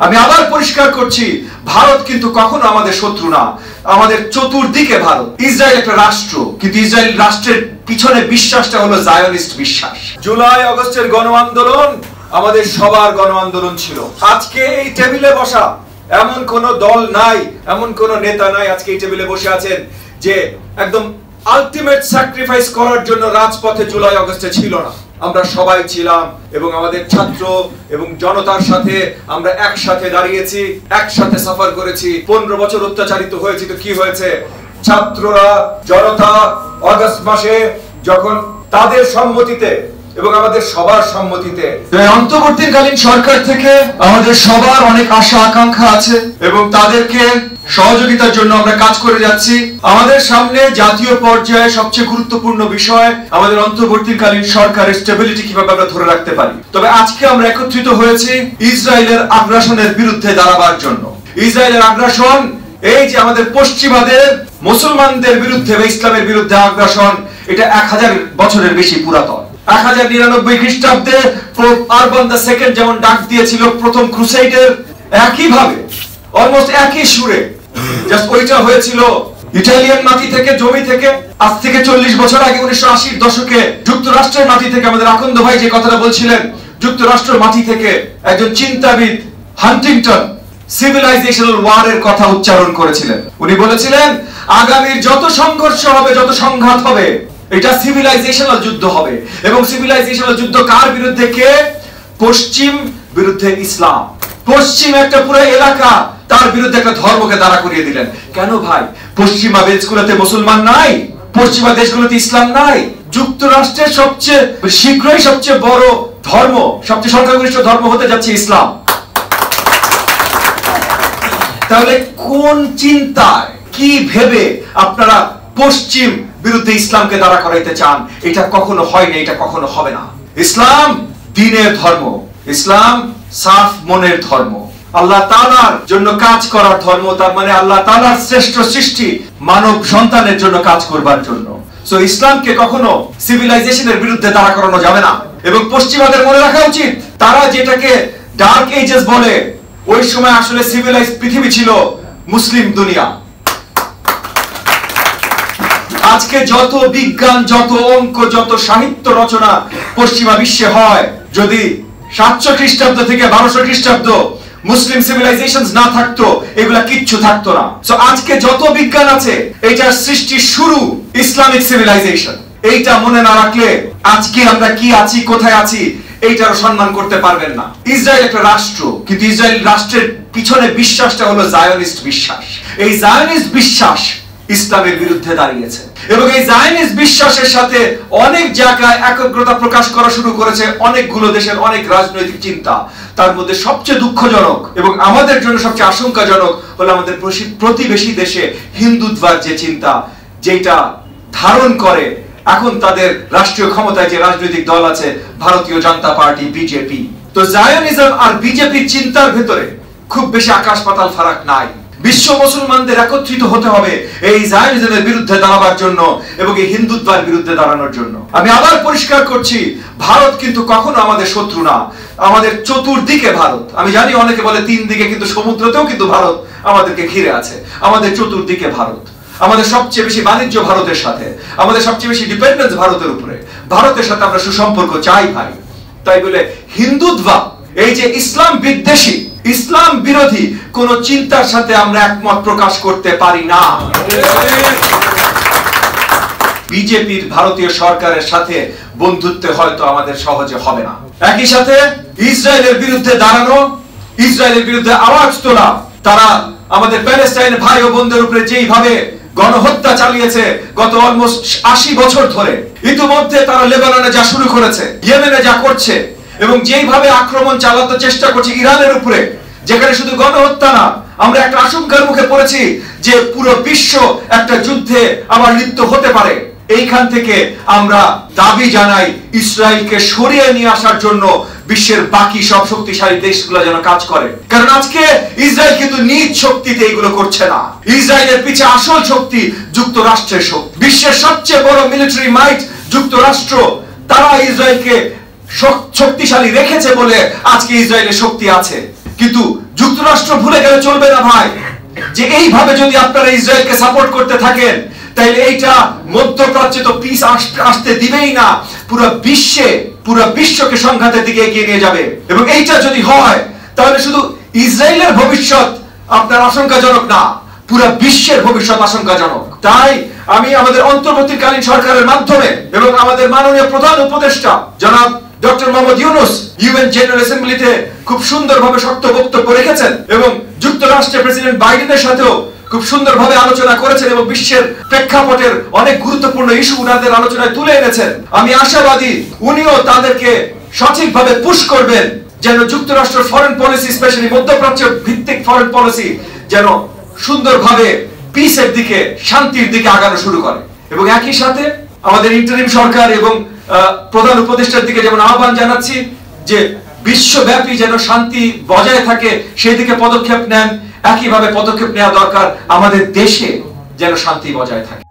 আমি আবার পরিষ্কার করছি, ভারত কিন্তু কখনো আমাদের শত্রু না, আমাদের চতুর্দিকে ভারত। ইসরায়েল একটা রাষ্ট্র, কিন্তু ইসরায়েল রাষ্ট্রের পিছনে বিশ্বাসটা হলো জায়নিস্ট বিশ্বাস। জুলাই আগস্টের গণ আন্দোলন আমাদের সবার গণ আন্দোলন ছিল। আজকে এই টেবিলে বসা এমন কোন দল নাই, এমন কোন নেতা নাই আজকে এই টেবিলে বসে আছেন যে একদম আলটিমেট স্যাক্রিফাইস করার জন্য রাজপথে জুলাই আগস্টে ছিল না। আমরা সবাই ছিলাম এবং আমাদের ছাত্র এবং জনতার সাথে আমরা একসাথে দাঁড়িয়েছি, একসাথে সাফার করেছি। 15 বছর অত্যাচারিত হয়েছি, তো কি হয়েছে? ছাত্ররা, জনতা আগস্ট মাসে যখন তাদের সম্মতিতে এবং আমাদের সবার সম্মতিতে, অন্তর্বর্তীকালীন সরকার থেকে আমাদের সবার অনেক আশা আকাঙ্ক্ষা আছে এবং তাদেরকে সহযোগিতার জন্য আমরা কাজ করে যাচ্ছি। আমাদের সামনে জাতীয় পর্যায়ে সবচেয়ে গুরুত্বপূর্ণ বিষয় আমাদের অন্তর্বর্তীকালীন সরকারের স্টেবিলিটি কিভাবে আমরা ধরে রাখতে পারি। তবে আজকে আমরা একত্রিত হয়েছি ইসরায়েলের আগ্রাসনের বিরুদ্ধে দাঁড়াবার জন্য। ইসরায়েলের আগ্রাসন, এই যে আমাদের পশ্চিমাদের মুসলমানদের বিরুদ্ধে বা ইসলামের বিরুদ্ধে আগ্রাসন, এটা 1000 বছরের বেশি পুরাতন। 1099 খ্রিস্টাব্দে পোপ আরবান II যেমন ডাক দিয়েছিল প্রথম ক্রুসেডের, একইভাবে অলমোস্ট একই সুরে জাস্ট ওইটা হয়েছিল ইটালিয়ান মাটি থেকে, জমি থেকে। আজ থেকে 40 বছর আগে 1980-র দশকে যুক্তরাষ্ট্রের মাটি থেকে আমাদের আকন্দ ভাই যে কথাটা বলছিলেন, যুক্তরাষ্ট্রের মাটি থেকে একজন চিন্তাবিদ হান্টিংটন সিভিলাইজেশনাল ওয়ারের কথা উচ্চারণ করেছিলেন। উনি বলেছিলেন আগামীর যত সংঘর্ষ হবে, যত সংঘাত হবে, এটা সিভিলাইজেশনাল যুদ্ধ হবে। এবং সিভিলাইজেশনাল যুদ্ধ কার বিরুদ্ধে? কে? পশ্চিম বিরুদ্ধে ইসলাম। পশ্চিম একটা পুরো এলাকা, তার বিরুদ্ধে একটা ধর্মকে দাঁড়া করিয়ে দিলেন। কেন ভাই? পশ্চিমা দেশগুলোতে মুসলমান নাই, পশ্চিমা দেশগুলোতে ইসলাম নাই। যুক্তরাষ্ট্রের সবচেয়ে শীঘ্রই সবচেয়ে বড় ধর্ম, সবচেয়ে সংখ্যাগরিষ্ঠ ধর্ম হতে যাচ্ছে ইসলাম। তাহলে কোন চিন্তায়, কি ভেবে আপনারা পশ্চিম বিরুদ্ধে ইসলামকে দাঁড়া করাইতে চান? এটা কখনো হয় না, এটা কখনো হবে না। ইসলাম দ্বীনের ধর্ম, ইসলাম সাফ মনের ধর্ম, আল্লাহ তাআলার জন্য কাজ করার ধর্ম। তার মানে আল্লাহ তাআলার শ্রেষ্ঠ সৃষ্টি মানব সন্তানের জন্য কাজ করবার জন্য। সো ইসলামকে কখনো সিভিলাইজেশনের বিরুদ্ধে দাঁড়া করানো যাবে না। এবং পশ্চিমাদের মনে রাখা উচিত, তারা যেটাকে ডার্ক এজেস বলে, ওই সময় আসলে সিভিলাইজ পৃথিবী ছিল মুসলিম দুনিয়া। আজকে যত বিজ্ঞান, যত অঙ্ক, যত সাহিত্য রচনা পশ্চিমা বিশ্বে হয়, যদি 700 খ্রিস্টাব্দ থেকে 1200 খ্রিস্টাব্দ মুসলিম সিভিলাইজেশন না থাকতো, এগুলা কিচ্ছু থাকতো না। সো আজকে যত বিজ্ঞান আছে, এইটার সৃষ্টির শুরু ইসলামিক সিভিলাইজেশন। এইটা মনে না রাখলে আজকে আমরা কি আছি, কোথায় আছি, এইটারও সম্মান করতে পারবেন না। ইসরায়েল একটা রাষ্ট্র, কিন্তু ইসরায়েল রাষ্ট্রের পিছনে বিশ্বাসটা হলো জায়নিস্ট বিশ্বাস। এই জায়নিস্ট বিশ্বাস ইসলামের বিরুদ্ধে দাঁড়িয়েছে এবং এই জায়নিস্ট বিশ্বাসের সাথে অনেক জায়গায় একগ্রতা প্রকাশ করা শুরু করেছে অনেকগুলো দেশের অনেক রাজনৈতিক চিন্তা। তার মধ্যে সবচেয়ে দুঃখজনক এবং আমাদের জন্য সবচেয়ে আশঙ্কাজনক হলো আমাদের প্রতিবেশী দেশে হিন্দুত্বের যে চিন্তা, যেটা ধারণ করে এখন তাদের রাষ্ট্রীয় ক্ষমতায় যে রাজনৈতিক দল আছে, ভারতীয় জনতা পার্টি, বিজেপি। তো জায়নিজম আর বিজেপির চিন্তার ভেতরে খুব বেশি আকাশ পাতাল ফারাক নাই। বিশ্ব মুসলমানদের একত্রিত হতে হবে এই জায়নিজমের বিরুদ্ধে দাঁড়াবার জন্য এবং এই হিন্দুত্বের বিরুদ্ধে দাঁড়ানোর জন্য। আমি আবার পরিষ্কার করছি, ভারত কিন্তু কখনো আমাদের শত্রু না, আমাদের চতুর্দিকে ভারত। আমি জানি অনেকে বলে 3 দিকে, কিন্তু সমুদ্রতেও কিন্তু ভারত আমাদেরকে ঘিরে আছে। আমাদের চতুর্দিকে ভারত, আমাদের সবচেয়ে বেশি বাণিজ্য ভারতের সাথে, আমাদের সবচেয়ে বেশি ডিপেন্ডেন্স ভারতের উপরে। ভারতের সাথে আমরা সুসম্পর্ক চাই ভাই। তাই বলে হিন্দুত্ব, এই যে ইসলাম বিদ্বেষী, ইসলাম বিরোধী কোন চিন্তার সাথে আমরা একমত প্রকাশ করতে পারি না। বিজেপির ভারতীয় সরকারের সাথে বন্ধুত্ব হয়তো আমাদের সহজে হবে না। একই সাথে ইসরায়েলের বিরুদ্ধে দাঁড়ানো, ইসরায়েলের বিরুদ্ধে আওয়াজ তোলা, তারা আমাদের প্যালেস্টাইন ভাই ও বোনদের উপরে যেইভাবে গণহত্যা চালিয়েছে গত অলমোস্ট 80 বছর ধরে, ইতিমধ্যে তারা লেবাননে যা শুরু করেছে, ইয়েমেনে যা করছে, এবং যেইভাবে আক্রমণ চালাতে চেষ্টা করছে ইরানের উপরে, যেখানে শুধু গণহত্যা না, আমরা একটা আশঙ্কার মুখে পড়েছি যে পুরো বিশ্ব একটা যুদ্ধে আবার লিপ্ত হতে পারে। এইখান থেকে আমরা দাবি জানাই ইসরায়েলকে সরিয়ে নিয়ে আসার জন্য বিশ্বের বাকি সব শক্তিশালী দেশগুলো যেন কাজ করে। কারণ আজকে ইসরায়েল কিন্তু নিজ শক্তিতে এগুলো করছে না। ইসরায়েলের পিছে আসল শক্তি যুক্তরাষ্ট্রের শক্তি। বিশ্বের সবচেয়ে বড় মিলিটারি মাইট যুক্তরাষ্ট্র, তারা ইসরায়েলকে শক্তিশালী রেখেছে বলে আজকে ইসরায়েলের শক্তি আছে। কিন্তু যুক্তরাষ্ট্র যুক্তরাষ্ট্র ভুলে গেলে চলবে না ভাই, যে এইভাবে যদি আপনারা ইসরায়েলকে সাপোর্ট করতে থাকেন তাহলে এইটা মধ্যপ্রাচ্যে তো পিস আসতে দিবেই না, পুরো বিশ্বকে সংঘাতের দিকে এগিয়ে নিয়ে যাবে। এবং এইটা যদি হয় তাহলে শুধু ইসরায়েলের ভবিষ্যৎ আপনার আশঙ্কাজনক না, পুরো বিশ্বের ভবিষ্যৎ আশঙ্কাজনক। তাই আমি আমাদের অন্তর্বর্তীকালীন সরকারের মাধ্যমে এবং আমাদের মাননীয় প্রধান উপদেষ্টা জনাব doctor Mohammad Yunus UN general অ্যাসেম্বলিতে খুব সুন্দরভাবে শক্ত বক্তব্য রেখেছেন এবং যুক্তরাষ্ট্রের প্রেসিডেন্ট বাইডেনের সাথেও খুব সুন্দরভাবে আলোচনা করেছেন এবং বিশ্বের প্রেক্ষাপটের অনেক গুরুত্বপূর্ণ ইস্যু উনাদের আলোচনায় তুলে এনেছেন। আমি আশাবাদী উনিও তাদেরকে সঠিকভাবে পুশ করবেন যেন যুক্তরাষ্ট্রের ফরেন পলিসি, স্পেশালি মধ্যপ্রাচ্য ভিত্তিক ফরেন পলিসি যেন সুন্দরভাবে পিসের দিকে, শান্তির দিকে আগানো শুরু করে। এবং একই সাথে আমাদের ইন্টারিম সরকার এবং প্রধান উপদেষ্টার দিকে যেমন আহ্বান জানাচ্ছি যে বিশ্বব্যাপী যেন শান্তি বজায় থাকে সেই দিকে পদক্ষেপ নেন, একইভাবে পদক্ষেপ নেওয়া দরকার আমাদের দেশে যেন শান্তি বজায় থাকে।